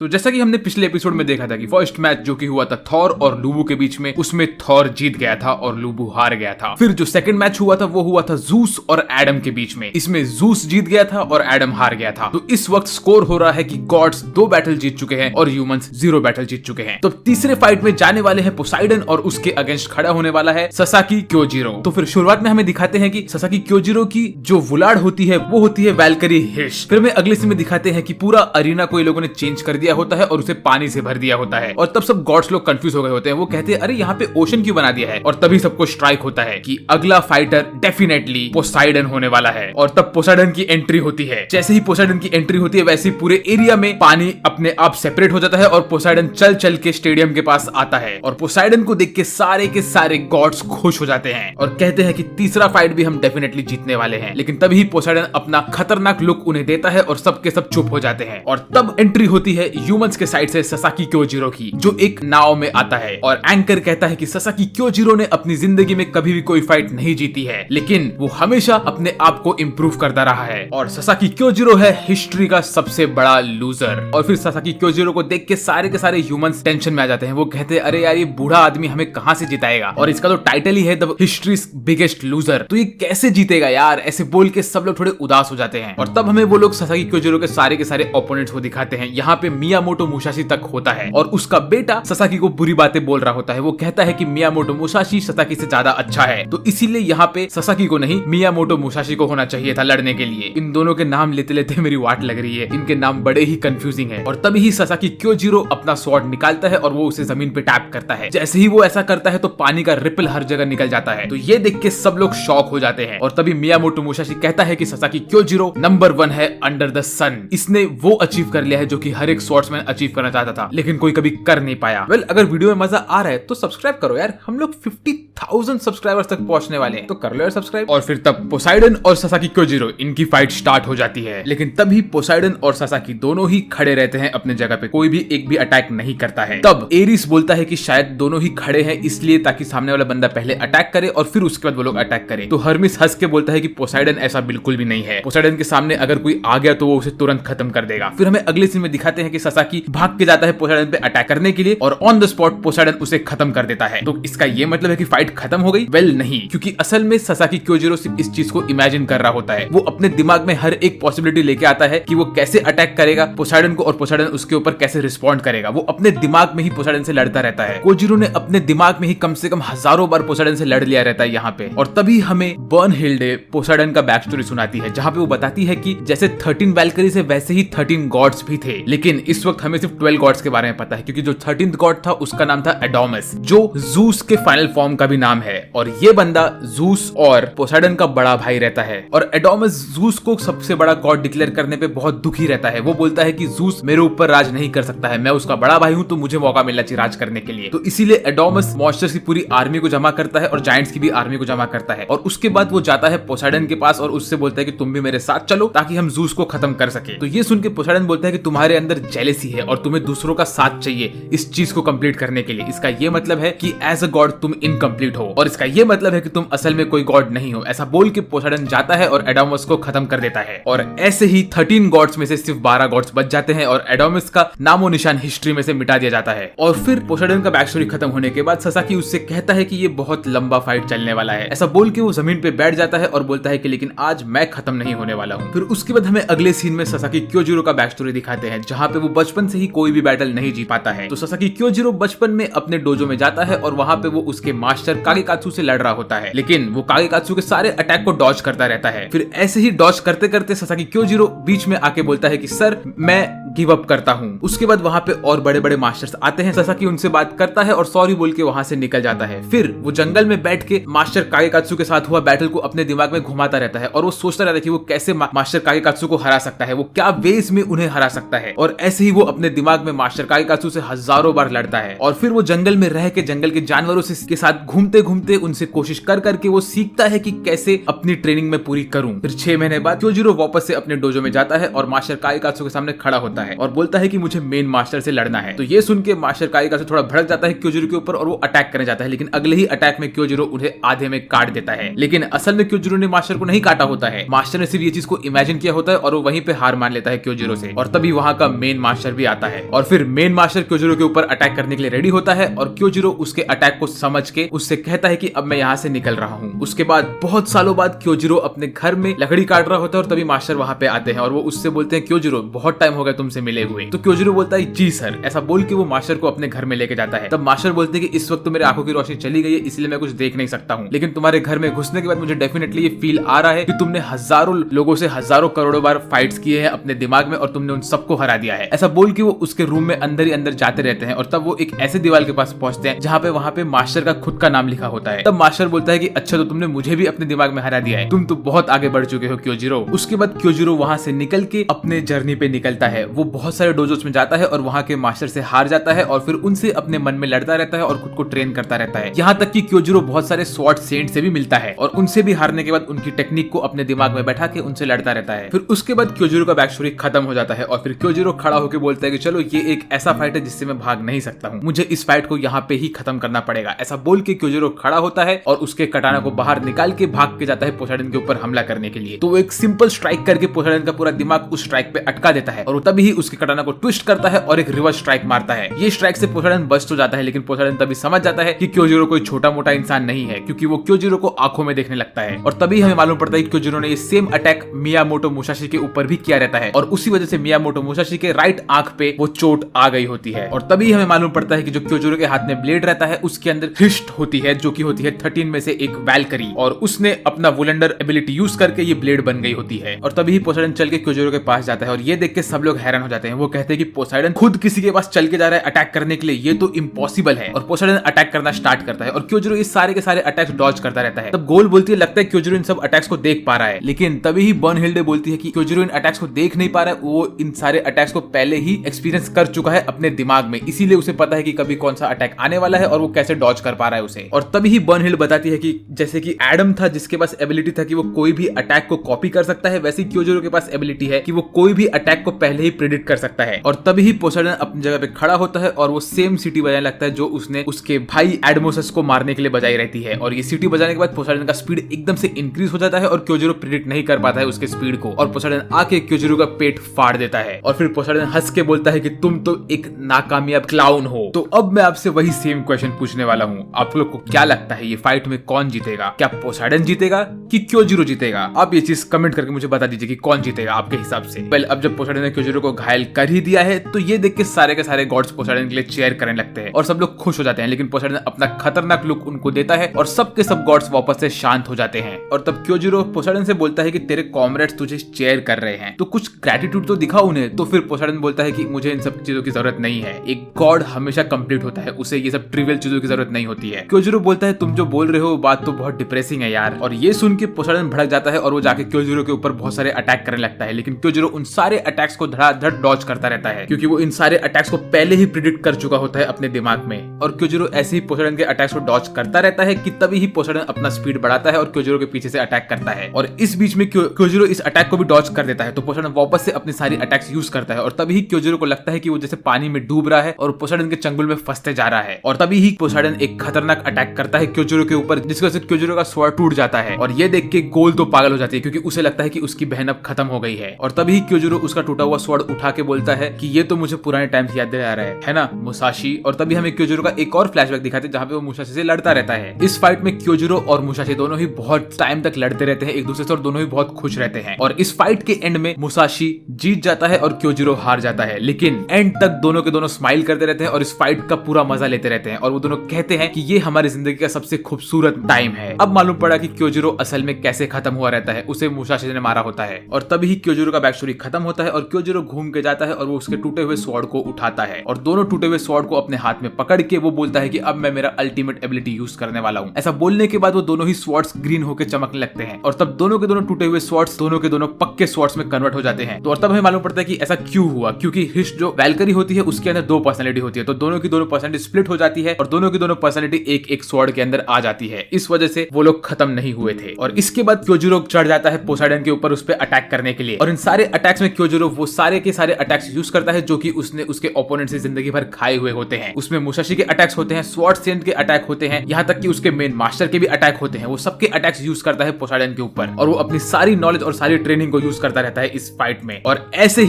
तो जैसा कि हमने पिछले एपिसोड में देखा था कि फर्स्ट मैच जो कि हुआ था थॉर और लूबू के बीच में, उसमें थॉर जीत गया था और लूबू हार गया था। फिर जो सेकंड मैच हुआ था वो हुआ था जूस और एडम के बीच में, इसमें जूस जीत गया था और एडम हार गया था। तो इस वक्त स्कोर हो रहा है कि गॉड्स 2 बैटल जीत चुके हैं और ह्यूमंस 0 बैटल जीत चुके हैं। तो तीसरे फाइट में जाने वाले हैं पोसाइडन और उसके अगेंस्ट खड़ा होने वाला है ससाकी क्योजिरो। तो फिर शुरुआत में हमें दिखाते हैं कि ससाकी क्योजिरो की जो वुलाड़ होती है वो होती है वैल्करी हिश। फिर हमें अगले सीन में दिखाते हैं कि पूरा अरीना को ये लोगों ने चेंज कर दिया होता है और उसे पानी से भर दिया होता है। और तब सब गॉड्स लोग कंफ्यूज हो गए होते हैं। वो कहते हैं अरे यहाँ पे ओशन क्यों बना दिया है। और तभी सबको स्ट्राइक होता है कि अगला फाइटर डेफिनेटली पोसाइडन होने वाला है। और तब पोसाइडन की एंट्री होती है। जैसे ही पोसाइडन की एंट्री होती है वैसे ही पूरे एरिया में पानी अपने आप सेपरेट हो जाता है और पोसाइडन चल चल के स्टेडियम के पास आता है। और पोसाइडन को देख के सारे गॉड्स खुश हो जाते हैं और कहते हैं कि तीसरा फाइट भी हम डेफिनेटली जीतने वाले हैं। लेकिन तभी पोसाइडन अपना खतरनाक लुक उन्हें देता है और सबके सब चुप हो जाते हैं। और तब एंट्री होती है ह्यूमंस के साइड से ससाकी क्योजिरो की, जो एक नाव में आता है। और एंकर कहता है कि ससाकी क्योजिरो ने अपनी जिंदगी में कभी भी कोई फाइट नहीं जीती है, लेकिन वो हमेशा अपने आप को इम्प्रूव करता रहा है। और ससाकी क्योजिरो है हिस्ट्री का सबसे बड़ा लूजर। और फिर ससाकी क्योजिरो को देख के सारे ह्यूमंस टेंशन में आ जाते हैं। वो कहते हैं अरे यार ये बूढ़ा आदमी हमें कहां से जिताएगा, और इसका तो टाइटल ही है द हिस्ट्रीज बिगेस्ट लूजर, तो ये कैसे जीतेगा यार। ऐसे बोल के सब लोग थोड़े उदास हो जाते हैं। और तब हमें वो लोग ससाकी क्योजिरो के सारे ओपोनेंट्स को दिखाते हैं। यहाँ पे मियामोटो मुसाशी तक होता है और उसका बेटा ससाकी को बुरी बातें बोल रहा होता है। वो कहता है कि मियामोटो मुसाशी ससाकी से ज्यादा अच्छा है, तो इसीलिए यहाँ पे ससाकी को नहीं मियामोटो मुसाशी को होना चाहिए था लड़ने के लिए। इन दोनों के नाम लेते लेते मेरी वाट लग रही है, इनके नाम बड़े ही कंफ्यूजिंग है। और तभी ही ससाकी क्योजिरो अपना स्वॉर्ड निकालता है और वो उसे जमीन पे टैप करता है। जैसे ही वो ऐसा करता है तो पानी का रिपल हर जगह निकल जाता है। तो ये देख के सब लोग शॉक हो जाते हैं। और तभी मियामोटो मुसाशी कहता है कि ससाकी क्योजिरो नंबर 1 है अंडर द सन। इसने वो अचीव कर लिया है जो कि हर एक स्वॉर्ड्समैन अचीव करना चाहता था, लेकिन कोई कभी कर नहीं पाया। अगर वीडियो में मजा आ रहा है तो सब्सक्राइब करो यार, हम लोग 50,000 सब्सक्राइबर्स तक पहुंचने वाले हैं, तो कर लो यार सब्सक्राइब। और फिर तब पोसाइडन और ससाकी क्योजिरो इनकी फाइट स्टार्ट हो जाती है। लेकिन तभी पोसाइडन और ससाकी दोनों ही खड़े रहते हैं अपने जगह पे, कोई भी एक भी अटैक नहीं करता है। तब एरिस बोलता है कि शायद दोनों ही खड़े हैं इसलिए ताकि सामने वाला बंदा पहले अटैक करे और फिर उसके बाद वो लोग अटैक करे। तो हर्मिस हंस के बोलता है कि पोसाइडन ऐसा बिल्कुल भी नहीं है। पोसाइडन के सामने अगर कोई आ गया तो वो उसे तुरंत खत्म कर देगा। फिर हमें अगले सीन में दिखाते हैं कि ससाकी भाग के जाता है पोसाइडन पे अटैक करने के लिए और ऑन द स्पॉट पोसाइडन उसे खत्म कर देता है। तो इसका ये मतलब है कि फाइट खत्म हो गई? वेल नहीं, क्योंकि असल में ससाकी क्योजिरो सिर्फ इस चीज को इमेजिन कर रहा होता है। वो अपने दिमाग में हर एक पॉसिबिलिटी लेके आता है कि वो कैसे अटैक करेगा पोसाइडन को और पोसाइडन उसके ऊपर कैसे रिस्पॉन्ड करेगा। वो अपने दिमाग में ही पोसाइडन से लड़ता रहता है। क्योजिरो ने अपने दिमाग में ही कम से कम हजारों बार पोसाइडन से लड़ लिया रहता है यहाँ पे। और तभी हमें बर्नहिल्डे पोसाइडन का बैक स्टोरी सुनाती है, जहाँ पे वो बताती है कि जैसे 13 वैल्करीज है वैसे ही 13 गॉड्स भी थे, लेकिन इस वक्त हमें सिर्फ 12 गॉड्स के बारे में पता है, क्योंकि जो 13th गॉड था उसका नाम था एडोमस, जो जूस के फाइनल फॉर्म का भी नाम है। और ये बंदा जूस और पोसाइडन का बड़ा भाई रहता है। और एडोमस जूस को सबसे बड़ा गॉड डिक्लेयर करने पे बहुत दुखी रहता है। वो बोलता है कि जूस मेरे ऊपर राज नहीं कर सकता है, मैं उसका बड़ा भाई हूं, तो मुझे मौका मिलना चाहिए राज करने के लिए। तो इसीलिए एडोमस मॉन्स्टर्स की पूरी आर्मी को जमा करता है और जायंट्स की भी आर्मी को जमा करता है। और उसके बाद वो जाता है पोसाइडन के पास और उससे बोलता है कि तुम भी मेरे साथ चलो ताकि हम जूस को खत्म कर सके। तो ये सुन के पोसाइडन बोलता है कि तुम्हारे अंदर जेलेसी है और तुम्हें दूसरों का साथ चाहिए इस चीज को कंप्लीट करने के लिए। इसका ये मतलब है कि एज अ गॉड तुम इनकम्प्लीट हो, और इसका ये मतलब है कि तुम असल में कोई गॉड नहीं हो। ऐसा बोल के पोसाइडन जाता है और एडोमस को खत्म कर देता है। और ऐसे ही 13 गॉड्स में से सिर्फ 12 गॉड्स बच जाते हैं और एडोमस का नामो निशान हिस्ट्री में से मिटा दिया जाता है। और फिर पोसाइडन का बैक स्टोरी खत्म होने के बाद ससाकी उससे कहता है कि ये बहुत लंबा फाइट चलने वाला है। ऐसा बोल के वो जमीन पे बैठ जाता है और बोलता है कि लेकिन आज मैं खत्म नहीं होने वाला हूँ। फिर उसके बाद हमें अगले सीन में ससाकी क्योजिरो का बैक स्टोरी दिखाते हैं, जहाँ पे वो बचपन से ही कोई भी बैटल नहीं जीत पाता है। तो ससाकी क्योजिरो बचपन में अपने डोजो में जाता है और वहाँ पे वो उसके मास्टर कागेकात्सु से लड़ रहा होता है, लेकिन वो कागेकात्सु के सारे अटैक को डॉज करता रहता है। फिर ऐसे ही डॉज करते करते ससाकी क्योजिरो बीच में आके बोलता है कि सर मैं गिव अप करता हूँ। उसके बाद वहाँ पे और बड़े बड़े मास्टर्स आते हैं। ससाकी उनसे बात करता है और सॉरी बोल के वहाँ से निकल जाता है। फिर वो जंगल में बैठ के मास्टर कागेकात्सु के साथ हुआ बैटल को अपने दिमाग में घुमाता रहता है और वो सोचता रहता है कि वो कैसे मास्टर कागेकात्सु को हरा सकता है, वो क्या वेज में उन्हें हरा सकता है। और ऐसे ही वो अपने दिमाग में मास्टर कागेकात्सु से हजारों बार लड़ता है। और फिर वो जंगल में रह के जंगल के जानवरों के साथ घूमता घूमते घूमते उनसे कोशिश कर करके वो सीखता है कि कैसे अपनी ट्रेनिंग में पूरी करूं। फिर 6 महीने बाद क्योजिरो वापस से अपने डोजो में जाता है और मास्टर काइकात्सु के सामने खड़ा होता है और बोलता है कि मुझे मेन मास्टर से लड़ना है। तो ये सुन के मास्टर काइकात्सु थोड़ा भड़क जाता है क्योजिरो के ऊपर और वो अटैक करने जाता है, लेकिन अगले ही अटैक में क्योजिरो उन्हें आधे में काट देता है। लेकिन असल में क्योजिरो ने मास्टर को नहीं काटा होता है, मास्टर ने सिर्फ ये चीज को इमेजिन किया होता है और वो वहीं पे हार मान लेता है क्योजिरो से। और तभी वहां का मेन मास्टर भी आता है और फिर मेन मास्टर क्योजिरो के ऊपर अटैक करने के लिए रेडी होता है और क्योजिरो उसके अटैक को समझ के उससे कहता है कि अब मैं यहाँ से निकल रहा हूँ। उसके बाद बहुत सालों बाद क्योजिरो अपने घर में लकड़ी काट रहा होता है और तभी मास्टर वहां पे आते हैं और वो उससे बोलते हैं क्योजिरो बहुत टाइम हो गया तुमसे मिले हुए। तो क्योजिरो बोलता है जी सर। ऐसा बोल के वो मास्टर को अपने घर में लेके जाता है। तब मास्टर बोलते हैं कि इस वक्त तो मेरे आंखों की रोशनी चली गई है इसलिए मैं कुछ देख नहीं सकता हूँ, लेकिन तुम्हारे घर में घुसने के बाद मुझे डेफिनेटली ये फील आ रहा है कि तुमने हजारों लोगों से हजारों करोड़ों बार फाइट्स किए हैं अपने दिमाग में और तुमने उन सबको हरा दिया है। ऐसा बोल के वो उसके रूम में अंदर ही अंदर जाते रहते हैं और तब वो एक ऐसे दीवार के पास पहुंचते हैं जहाँ पे वहाँ पे मास्टर का खुद का नाम लिखा होता है। तब मास्टर बोलता है कि अच्छा तो तुमने मुझे भी अपने दिमाग में हरा दिया है, तुम तो बहुत आगे बढ़ चुके हो क्योजिरो। उसके बाद क्योजिरो वहां से निकल के अपने जर्नी पे निकलता है। वो बहुत सारे डोजोस में जाता है और वहां के मास्टर से हार जाता है और फिर उनसे अपने मन में लड़ता रहता है और खुद को ट्रेन करता रहता है। यहाँ तक कि क्योजिरो बहुत सारे स्वॉर्ड सेंट से भी मिलता है और उनसे भी हारने के बाद उनकी टेक्निक को अपने दिमाग में बैठा के उनसे लड़ता रहता है। फिर उसके बाद क्योजिरो का बैक स्टोरी खत्म हो जाता है और फिर क्योजिरो खड़ा होकर बोलता है कि चलो ये एक ऐसा फाइट है जिससे मैं भाग नहीं सकता हूँ, मुझे इस फाइट को यहाँ पे ही खत्म करना पड़ेगा। ऐसा बोल के क्योजिरो खड़ा होता है और उसके कटाना को बाहर निकाल के भाग के जाता है पोसाइडन के ऊपर हमला करने के लिए। तो वो एक सिंपल स्ट्राइक करके पोसाइडन का पूरा दिमाग उस स्ट्राइक पे अटका देता है और तभी ही उसके कटाना को ट्विस्ट करता है और एक रिवर्स स्ट्राइक मारता है। ये स्ट्राइक से पोसाइडन बच तो जाता है, लेकिन पोसाइडन तभी समझ जाता है कि क्योजिरो कोई छोटा मोटा इंसान नहीं है, क्योंकि वो क्योजिरो को आंखों में देखने लगता है। और तभी हमें मालूम पड़ता है कि क्योजिरो ने ये सेम अटैक मियामोटो मुसाशी के ऊपर भी किया रहता है और उसी वजह से मियामोटो मुसाशी के राइट आंख पे वो चोट आ गई होती है। और तभी हमें मालूम पड़ता है कि जो क्योजिरो के हाथ में ब्लेड रहता है उसके अंदर हिस्ट होती है, जो कि होती है 13 में से एक वैल्करी, और उसने अपना वुलेंडर एबिलिटी यूज करके ये ब्लेड बन गई होती है। और तभी पोसाइडन चल के क्योजिरो के पास जाता है और ये देख के सब लोग हैरान हो जाते हैं। वो कहते हैं कि पोसाइडन खुद किसी के पास चल के जा रहा है अटैक करने के लिए, ये तो इम्पॉसिबल है। और पोसाइडन अटैक करना स्टार्ट करता है और क्योजिरो इस सारे के सारे अटैक्स डॉज करता रहता है। तब गोल बोलती है लगता है क्योजिरो इन सब अटैक्स को देख पा रहा है, लेकिन तभी ही बर्नहिल्डे बोलती है कि क्योजिरो इन अटैक्स को देख नहीं पा रहा है, वो इन सारे अटैक्स को पहले ही एक्सपीरियंस कर चुका है अपने दिमाग में, इसीलिए उसे पता है कि कभी कौन सा अटैक आने वाला है और वो कैसे डॉज कर पा रहा है उसे। और तभी ही बर्नहिल्ड बताती है कि जैसे कि एडम था जिसके पास एबिलिटी था कि वो कोई भी अटैक को कॉपी कर सकता है, वैसे क्योजिरो के पास एबिलिटी है कि वो कोई भी अटैक को पहले ही प्रेडिक्ट कर सकता है। और तभी ही पोसाइडन अपनी जगह पे खड़ा होता है और वो सेम सिटी बजाने लगता है जो उसने उसके भाई एडमोसस को मारने के लिए बजाई रहती है। और ये सिटी बजाने के बाद पोसाइडन का स्पीड एकदम से इंक्रीज हो जाता है और क्योजिरो प्रेडिक्ट नहीं कर पाता है उसके स्पीड को, और पोसाइडन आके क्योजिरो का पेट फाड़ देता है। और फिर पोसाइडन हंस के बोलता है कि तुम तो एक नाकामयाब क्लाउन हो। तो अब मैं आपसे वही सेम क्वेश्चन पूछने वाला हूँ, आप लोग को क्या लगता है ये फाइट में कौन जीतेगा? क्या पोसाइडन जीतेगा कि क्योजिरो जीतेगा? आप ये चीज कमेंट करके मुझे बता दीजिए कि कौन जीतेगा आपके हिसाब से। वेल, अब जब पोसाइडन ने क्योजिरो को घायल कर ही दिया है तो ये देख के सारे के सारे गॉड्स पोसाइडन के लिए चीयर करने लगते हैं और सब लोग खुश हो जाते हैं, लेकिन पोसाइडन अपना खतरनाक लुक उनको देता है और सबके सब गॉड्स वापस से शांत हो जाते हैं। और तब क्योजिरो पोसाइडन से बोलता है कि तेरे कॉमरेड्स तुझे चीयर कर रहे हैं तो कुछ ग्रेटिट्यूड तो दिखा उन्हें। तो फिर पोसाइडन बोलता है कि मुझे इन सब चीजों की जरूरत नहीं है, एक गॉड हमेशा कंप्लीट होता है, उसे ये सब ट्रिवियल चीजों की जरूरत नहीं होती है। क्योजिरो बोलता है तुम जो बोल रहे हो बात तो बहुत डिप्रेसिंग है यार। और ये सुन के पोसाइडन भड़क जाता है और वो जाके क्योजिरो के ऊपर बहुत सारे अटैक करने लगता है, लेकिन क्योजिरो उन सारे अटैक्स को धड़ाधड़ डॉज करता रहता है क्योंकि वो इन सारे अटैक्स को पहले ही प्रिडिक्ट कर चुका होता है अपने दिमाग में। और क्योजिरो ऐसे ही पोसाइडन के अटैक्स को डॉज करता रहता है कि तभी ही पोसाइडन अपना स्पीड बढ़ाता है और क्योजिरो के पीछे से अटैक करता है। और इस बीच में क्योजिरो इस अटैक को भी डॉज कर देता है तो पोसाइडन वापस से अपनी सारी अटैक्स यूज करता है। और तभी ही क्योजिरो को लगता है कि वो जैसे पानी में डूब रहा है और पोसाइडन के चंगुल में फंसते जा रहा है। और तभी ही पोसाइडन एक खतरनाक अटैक करता है क्योजिरो के ऊपर, जिसकी वजह से क्योजिरो का स्वॉर्ड टूट जाता है। और ये देख के गोल तो पागल हो जाती है क्योंकि उसे लगता है कि उसकी बहन अब खत्म हो गई है। और तभी क्योजिरो उसका टूटा हुआ स्वॉर्ड उठा के बोलता है कि ये तो मुझे पुराने टाइम से याद दिला रहा है ना मुसाशी। और तभी हमें क्योजिरो का एक और फ्लैशबैक दिखाते हैं जहाँ पे वो मुसाशी से लड़ता रहता है। इस फाइट में क्योजिरो और मुसाशी दोनों ही बहुत टाइम तक लड़ते रहते हैं एक दूसरे से और दोनों ही बहुत खुश रहते हैं। और इस फाइट के एंड में मुसाशी जीत जाता है और क्योजिरो हार जाता है, लेकिन एंड तक दोनों के दोनों स्माइल करते रहते हैं और इस फाइट का पूरा मजा लेते रहते हैं। और वो दोनों कहते हैं कि ये हमारी जिंदगी का सबसे खूबसूरत टाइम है। अब मालूम पड़ा कि क्योजिरो असल में कैसे खत्म हुआ रहता है, उसे मुसाशी ने मारा होता है। और तभी क्योजिरो का बैक स्टोरी खत्म होता है और क्योजिरो घूम के जाता है और वो उसके टूटे हुए स्वॉर्ड को उठाता है और दोनों टूटे हुए स्वॉर्ड को अपने हाथ में पकड़ के वो बोलता है कि अब मैं मेरा अल्टीमेट एबिलिटी यूज करने वाला हूँ। ऐसा बोलने के बाद वो दोनों ही स्वॉर्ड्स ग्रीन होकर चमकने लगते हैं और तब दोनों के दोनों टूटे हुए स्वॉर्ड्स दोनों के दोनों पक्के स्वॉर्ड्स में कन्वर्ट हो जाते हैं। तो और तब हमें मालूम पड़ता है कि ऐसा क्यों हुआ, क्योंकि हिस्ट जो वैल्करी होती है उसके अंदर 2 पर्सनैलिटी होती है, तो दोनों की दोनों पर्सनैलिटी स्प्लिट हो जाती है और दोनों की दोनों पर्सनैलिटी एक एक स्वॉर्ड के अंदर आ जाती है। इस वजह से वो लोग खत्म नहीं हुए थे। और इसके बाद क्योजिरो चढ़ जाता है पोसाइडन के ऊपर उस पर अटैक करने के लिए। और इन सारे अटैक्स में क्योजिरो वो सारे के सारे अटैक्स यूज करता है जो कि उसने उसके ओपोनेंट से जिंदगी भर खाए हुए होते हैं। उसमें मुसाशी के अटैक्स होते हैं, स्वॉर्ड सेंट के अटैक होते हैं, यहाँ तक कि उसके मेन मास्टर के भी अटैक होते हैं। वो सबके अटैक्स यूज करता है पोसाइडन के ऊपर और वो अपनी सारी नॉलेज और सारी ट्रेनिंग को यूज करता रहता है इस फाइट में। और ऐसे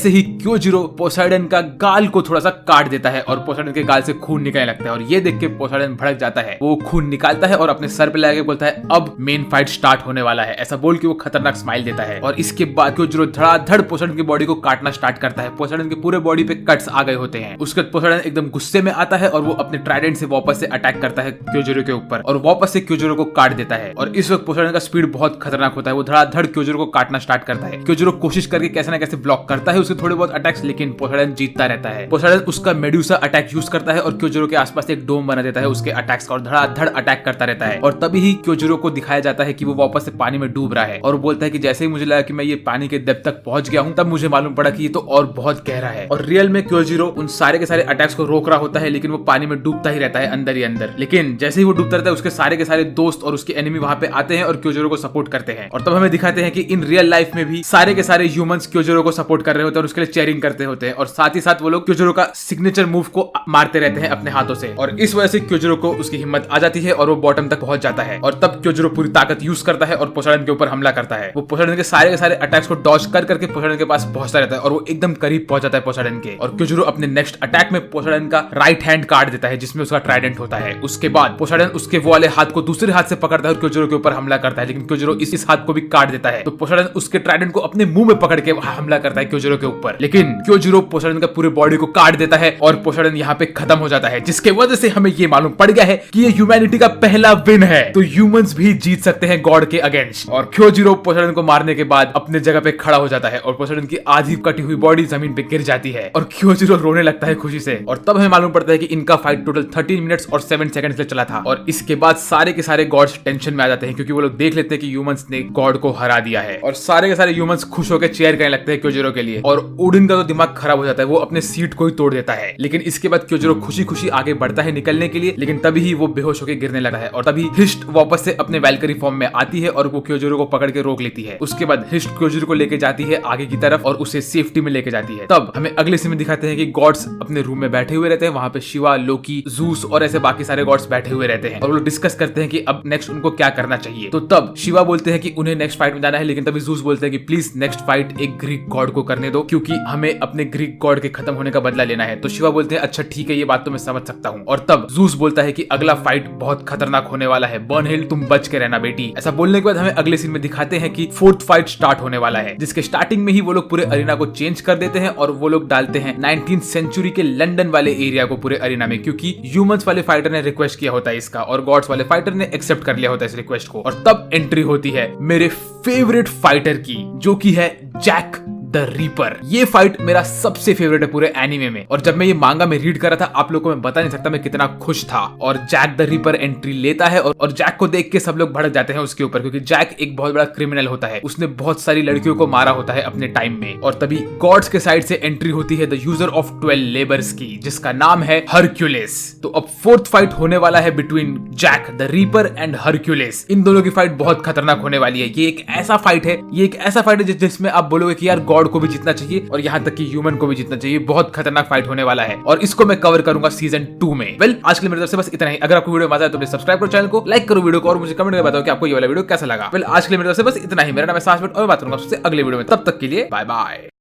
ही क्योजिरो पोसाइडन का गाल को थोड़ा सा काट देता है और पोसाइडन के गाल से खून निकलने लगता है। और ये देख के पोसाइडन भड़क जाता है, वो खून निकालता है और अपने सर पे लगा के बोलता है अब मेन फाइट स्टार्ट होने वाला है। ऐसा बोल के वो खतरनाक स्माइल देता है। और इसके बाद क्योजिरो धड़ाधड़ पोसाइडन की बॉडी को काटना स्टार्ट करता है। पोसाइडन के पूरे बॉडी पे कट्स आ गए होते हैं। उसके बाद पोसाइडन एकदम गुस्से में आता है और वो अपने ट्राइडेंट से वापस से अटैक करता है क्योजिरो के ऊपर और वापस से क्योजिरो को काट देता है। और इस वक्त पोसाइडन का स्पीड बहुत खतरनाक होता है। वो धड़ाधड़ क्योजिरो को काटना स्टार्ट करता है। क्योजिरो कोशिश करके कैसे ना कैसे ब्लॉक करता है उसके थोड़े बहुत अटैक्स, लेकिन पोसाइडन जीतता रहता है। पोसाइडन उसका मेडुसा अटैक यूज करता है और क्योजिरो के आसपास एक डोम बना देता है उसके अटैक्स का और धड़ाधड़ अटैक करता रहता है। और तभी ही क्योजिरो को दिखाया जाता है कि वो वापस से पानी में डूब रहा है और बोलता है कि जैसे ही मुझे लगा कि मैं ये पानी के डेप्थ तक पहुंच गया हूं तब मुझे मालूम पड़ा कि ये तो और बहुत गहरा है। और रियल में क्योजिरो उन सारे के सारे अटैक्स को रोक रहा होता है, लेकिन वो पानी में डूबता ही रहता है अंदर ही अंदर। लेकिन जैसे ही वो डूबता रहता है उसके सारे के सारे दोस्त और उसके एनिमी वहां पे आते हैं और क्योजिरो को सपोर्ट करते हैं। और तब हमें दिखाते हैं कि इन रियल लाइफ में भी सारे के सारे ह्यूमंस क्योजिरो को सपोर्ट कर रहे होते हैं और उसके लिए चेयरिंग करते होते हैं। और साथ ही साथ वो लोग क्योजिरो का सिग्नेचर मूव को मारते रहते हैं अपने हाथों से। और इस वजह से क्योजिरो को उसकी हिम्मत आ जाती है और वो बॉटम तक पहुंच जाता है। और तब क्योजिरो पूरी ताकत यूज करता है और पोसाइडन के ऊपर हमला करता है। वो पोसाइडन के सारे अटैक्स को डॉज करके पोसाइडन के पास पहुंचता रहता है और वो एकदम करीब पहुंच जाता है पोसाइडन के। और क्योजिरो अपने नेक्स्ट अटैक में पोसाइडन का राइट हैंड काट देता है जिसमें उसका ट्राइडेंट होता है। उसके बाद पोसाइडन उसके वो वाले हाथ को दूसरे हाथ से पकड़ता है और क्योजिरो के ऊपर हमला करता है, लेकिन क्योजिरो इस हाथ को भी काट देता है। तो पोसाइडन उसके ट्राइडेंट को अपने मुंह में पकड़ के हमला करता है क्योजिरो के ऊपर, लेकिन क्योजिरो पोसाइडन का पूरे बॉडी को काट देता है और पोसाइडन यहाँ पे खत्म हो जाता है। जिसके वजह से हमें ये मालूम पड़ गया है कि ये ह्यूमैनिटी का पहला विन है, तो ह्यूमंस भी जीत सकते हैं गॉड के अगेंस्ट। और क्योजिरो पोसाइडन को मारने के बाद अपने जगह पे खड़ा हो जाता है और पोसाइडन की आधी कटी हुई बॉडी जमीन पे गिर जाती है और क्योजिरो रोने लगता है खुशी से। और तब हमें मालूम पड़ता है कि इनका फाइट टोटल 13 मिनट्स और 7 सेकंड्स के चला था। और इसके बाद सारे के सारे गॉड्स टेंशन में आ जाते हैं क्योंकि वो लोग देख लेते हैं कि ह्यूमंस ने गॉड को हरा दिया है। और सारे के सारे ह्यूमंस खुश होकर चेयर करने लगते हैं क्योजिरो के लिए। और ओडिन का तो दिमाग खराब हो जाता है, वो अपने सीट को ही तोड़ देता है। लेकिन इसके बाद क्योजिरो खुशी खुशी आगे बढ़ता है निकलने के लिए, लेकिन तभी ही वो बेहोश होकर गिरने लगा है। और तभी हिस्ट वापस से अपने वैल्करी फॉर्म में आती है और वो क्योजिरो को पकड़ के रोक लेती है। उसके बाद हिस्ट क्योजिरो को लेके जाती है आगे की तरफ और उसे सेफ्टी में लेके जाती है। तब हमें अगले सीन में दिखाते हैं कि गॉड्स अपने रूम में बैठे हुए रहते हैं। वहां पे शिवा, लोकी, जूस और ऐसे बाकी सारे गॉड्स बैठे हुए रहते हैं और वो लोग डिस्कस करते हैं कि अब नेक्स्ट उनको क्या करना चाहिए। तो तब शिवा बोलते हैं कि उन्हें नेक्स्ट फाइट में जाना है, लेकिन तभी जूस बोलते हैं कि प्लीज नेक्स्ट फाइट एक ग्रीक गॉड को करने दो क्योंकि हमें अपने ग्रीक गॉड के खत्म होने का बदला लेना है। तो शिवा बोलते हैं अच्छा ठीक है, ये बात तो मैं समझ सकता हूँ। और तब जूस बोलता है कि अगला फाइट बहुत खतरनाक होने वाला है, बर्नहिल तुम बच के रहना बेटी। ऐसा बोलने के बाद हमें अगले सीन में दिखाते हैं कि फोर्थ फाइट स्टार्ट होने वाला है, जिसके स्टार्टिंग में ही वो लोग पूरे अरीना को चेंज कर देते हैं और वो लोग डालते हैं 19th सेंचुरी के लंदन वाले एरिया को पूरे अरीना में, क्योंकि ह्यूमंस वाले फाइटर ने रिक्वेस्ट किया होता है इसका और गॉड्स वाले फाइटर ने एक्सेप्ट कर लिया होता है इस रिक्वेस्ट को। और तब एंट्री होती है मेरे फेवरेट फाइटर की, जो की है जैक द रीपर। ये फाइट मेरा सबसे फेवरेट है पूरे एनिमे में। और जब मैं ये मांगा में रीड कर रहा था, आप लोगों को मैं बता नहीं सकता मैं कितना खुश था। और जैक द रीपर एंट्री लेता है और जैक को देख के सब लोग भड़क जाते हैं उसके ऊपर, क्योंकि जैक एक बहुत बड़ा क्रिमिनल होता है। उसने बहुत सारी लड़कियों को मारा होता है अपने टाइम में। और तभी गॉड्स के साइड से एंट्री होती है द यूजर ऑफ 12 लेबर्स की, जिसका नाम है हरक्यूलिस। तो अब फोर्थ फाइट होने वाला है between Jack the Ripper and Hercules. इन दोनों की फाइट बहुत खतरनाक होने वाली है। ये एक ऐसा फाइट है जिसमें आप बोलोगे कि यार गॉड को भी जीतना चाहिए और यहाँ तक कि ह्यूमन को भी जीतना चाहिए। बहुत खतरनाक फाइट होने वाला है और इसको मैं कवर करूंगा सीजन 2 में। वेल, आज के लिए मेरी तरफ से बस इतना ही। अगर आपको वीडियो मजा आए तो प्लीज सब्सक्राइब करो चैनल को, लाइक करो वीडियो को और मुझे कमेंट में बताओ कि आपको ये वाला वीडियो कैसा लगा। वेल, आज के लिए मेरी तरफ से बस इतना ही। मेरा नाम है सास और मैं बात करूंगा आपसे अगले वीडियो में। तब तक के लिए बाय बाय।